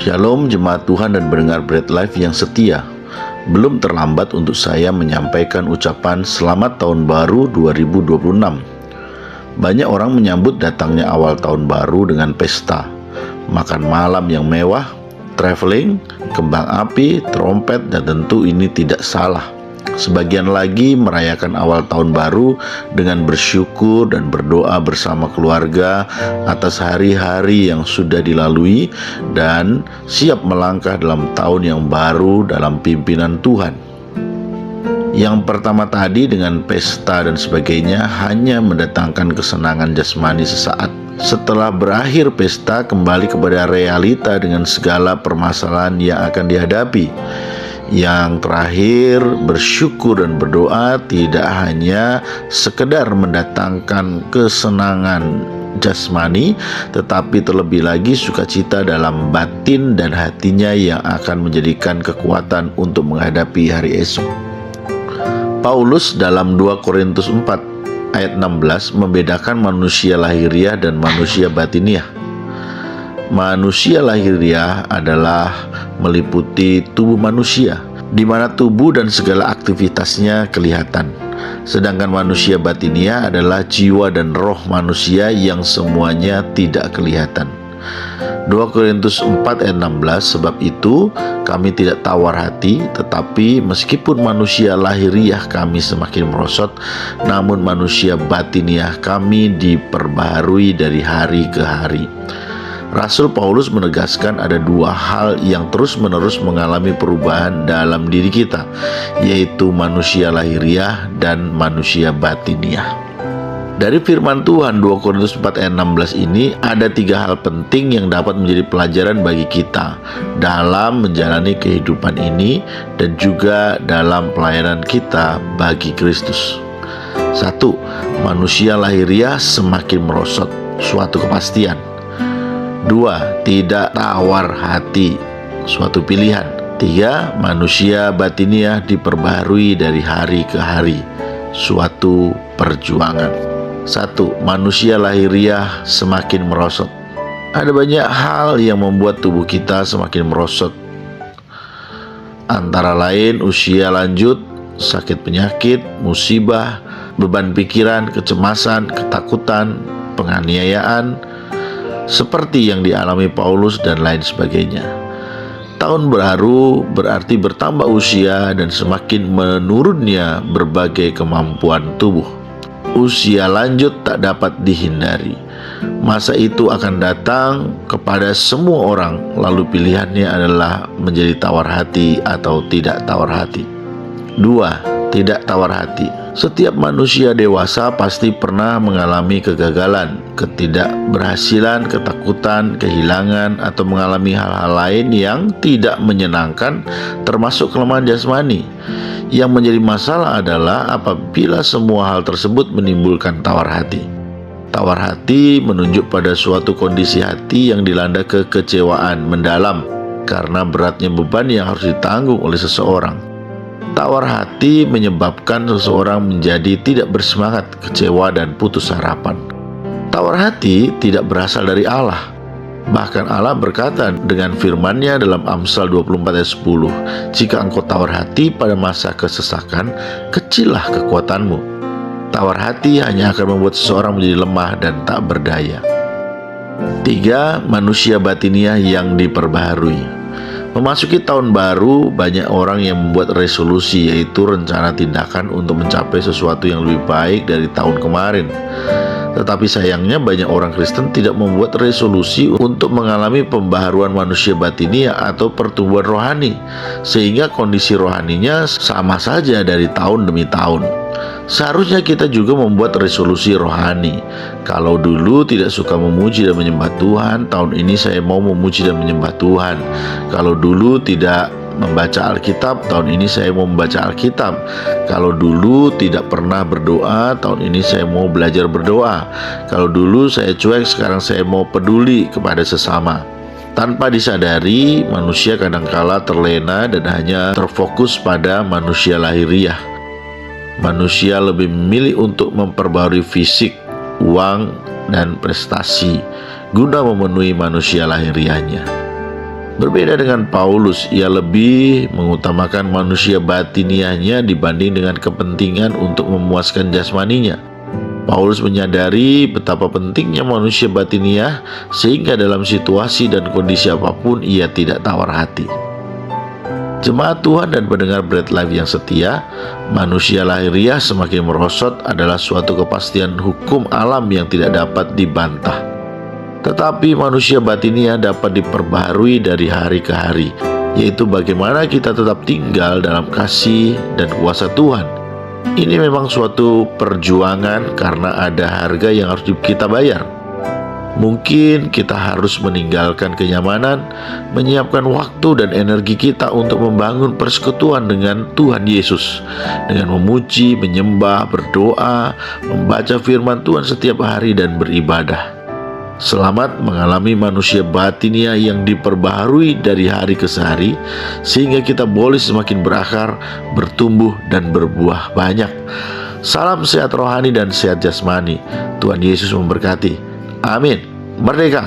Shalom jemaat Tuhan dan pendengar Bread Life yang setia. Belum terlambat untuk saya menyampaikan ucapan selamat tahun baru 2026. Banyak orang menyambut datangnya awal tahun baru dengan pesta, makan malam yang mewah, traveling, kembang api, trompet, dan tentu ini tidak salah. Sebagian lagi merayakan awal tahun baru dengan bersyukur dan berdoa bersama keluarga atas hari-hari yang sudah dilalui dan siap melangkah dalam tahun yang baru dalam pimpinan Tuhan. Yang pertama tadi dengan pesta dan sebagainya hanya mendatangkan kesenangan jasmani sesaat. Setelah berakhir pesta, kembali kepada realita dengan segala permasalahan yang akan dihadapi. Yang terakhir, bersyukur dan berdoa tidak hanya sekedar mendatangkan kesenangan jasmani, tetapi terlebih lagi sukacita dalam batin dan hatinya yang akan menjadikan kekuatan untuk menghadapi hari esok. Paulus dalam 2 Korintus 4 ayat 16 membedakan manusia lahiriah dan manusia batiniah. Manusia lahiriah adalah meliputi tubuh manusia, di mana tubuh dan segala aktivitasnya kelihatan. Sedangkan manusia batiniah adalah jiwa dan roh manusia yang semuanya tidak kelihatan. 2 Korintus 4 ayat 16, sebab itu kami tidak tawar hati, tetapi meskipun manusia lahiriah kami semakin merosot, namun manusia batiniah kami diperbaharui dari hari ke hari. Rasul Paulus menegaskan ada dua hal yang terus-menerus mengalami perubahan dalam diri kita, yaitu manusia lahiriah dan manusia batiniah. Dari firman Tuhan 2 Korintus 4 ayat 16 ini ada tiga hal penting yang dapat menjadi pelajaran bagi kita dalam menjalani kehidupan ini dan juga dalam pelayanan kita bagi Kristus. 1. Manusia lahiriah semakin merosot, suatu kepastian. 2. Tidak tawar hati, suatu pilihan. 3. Manusia batiniah diperbaharui dari hari ke hari, suatu perjuangan. 1. Manusia lahiriah semakin merosot. Ada banyak hal yang membuat tubuh kita semakin merosot. Antara lain usia lanjut, sakit penyakit, musibah, beban pikiran, kecemasan, ketakutan, penganiayaan, seperti yang dialami Paulus dan lain sebagainya. Tahun baru berarti bertambah usia dan semakin menurunnya berbagai kemampuan tubuh. Usia lanjut tak dapat dihindari. Masa itu akan datang kepada semua orang, lalu pilihannya adalah menjadi tawar hati atau tidak tawar hati. 2. Tidak tawar hati. Setiap manusia dewasa pasti pernah mengalami kegagalan, ketidakberhasilan, ketakutan, kehilangan, atau mengalami hal-hal lain yang tidak menyenangkan, termasuk kelemahan jasmani. Yang menjadi masalah adalah apabila semua hal tersebut menimbulkan tawar hati. Tawar hati menunjuk pada suatu kondisi hati yang dilanda kekecewaan mendalam karena beratnya beban yang harus ditanggung oleh seseorang. Tawar hati menyebabkan seseorang menjadi tidak bersemangat, kecewa, dan putus harapan. Tawar hati tidak berasal dari Allah. Bahkan Allah berkata dengan firman-Nya dalam Amsal 24 ayat 10, "Jika engkau tawar hati pada masa kesesakan, kecillah kekuatanmu." Tawar hati hanya akan membuat seseorang menjadi lemah dan tak berdaya. 3. Manusia batiniah yang diperbaharui. Memasuki tahun baru, banyak orang yang membuat resolusi, yaitu rencana tindakan untuk mencapai sesuatu yang lebih baik dari tahun kemarin. Tetapi sayangnya banyak orang Kristen tidak membuat resolusi untuk mengalami pembaharuan manusia batiniah atau pertumbuhan rohani, sehingga kondisi rohaninya sama saja dari tahun demi tahun. Seharusnya kita juga membuat resolusi rohani. Kalau dulu tidak suka memuji dan menyembah Tuhan, tahun ini saya mau memuji dan menyembah Tuhan. Kalau dulu tidak membaca Alkitab, tahun ini saya mau membaca Alkitab. Kalau dulu tidak pernah berdoa, tahun ini saya mau belajar berdoa. Kalau dulu saya cuek, sekarang saya mau peduli kepada sesama. Tanpa disadari, manusia kadangkala terlena dan hanya terfokus pada manusia lahiriah. Manusia lebih memilih untuk memperbarui fisik, uang, dan prestasi guna memenuhi manusia lahiriahnya. Berbeda dengan Paulus, ia lebih mengutamakan manusia batiniahnya dibanding dengan kepentingan untuk memuaskan jasmaninya. Paulus menyadari betapa pentingnya manusia batiniah sehingga dalam situasi dan kondisi apapun ia tidak tawar hati. Jemaat Tuhan dan pendengar Bread Life yang setia, manusia lahiriah semakin merosot adalah suatu kepastian hukum alam yang tidak dapat dibantah. Tetapi manusia batiniah dapat diperbaharui dari hari ke hari, yaitu bagaimana kita tetap tinggal dalam kasih dan kuasa Tuhan. Ini memang suatu perjuangan karena ada harga yang harus kita bayar. Mungkin kita harus meninggalkan kenyamanan, menyiapkan waktu dan energi kita untuk membangun persekutuan dengan Tuhan Yesus, dengan memuji, menyembah, berdoa, membaca firman Tuhan setiap hari dan beribadah. Selamat mengalami manusia batiniah yang diperbaharui dari hari ke hari, sehingga kita boleh semakin berakar, bertumbuh, dan berbuah banyak. Salam sehat rohani dan sehat jasmani. Tuhan Yesus memberkati. Amin. Merdeka!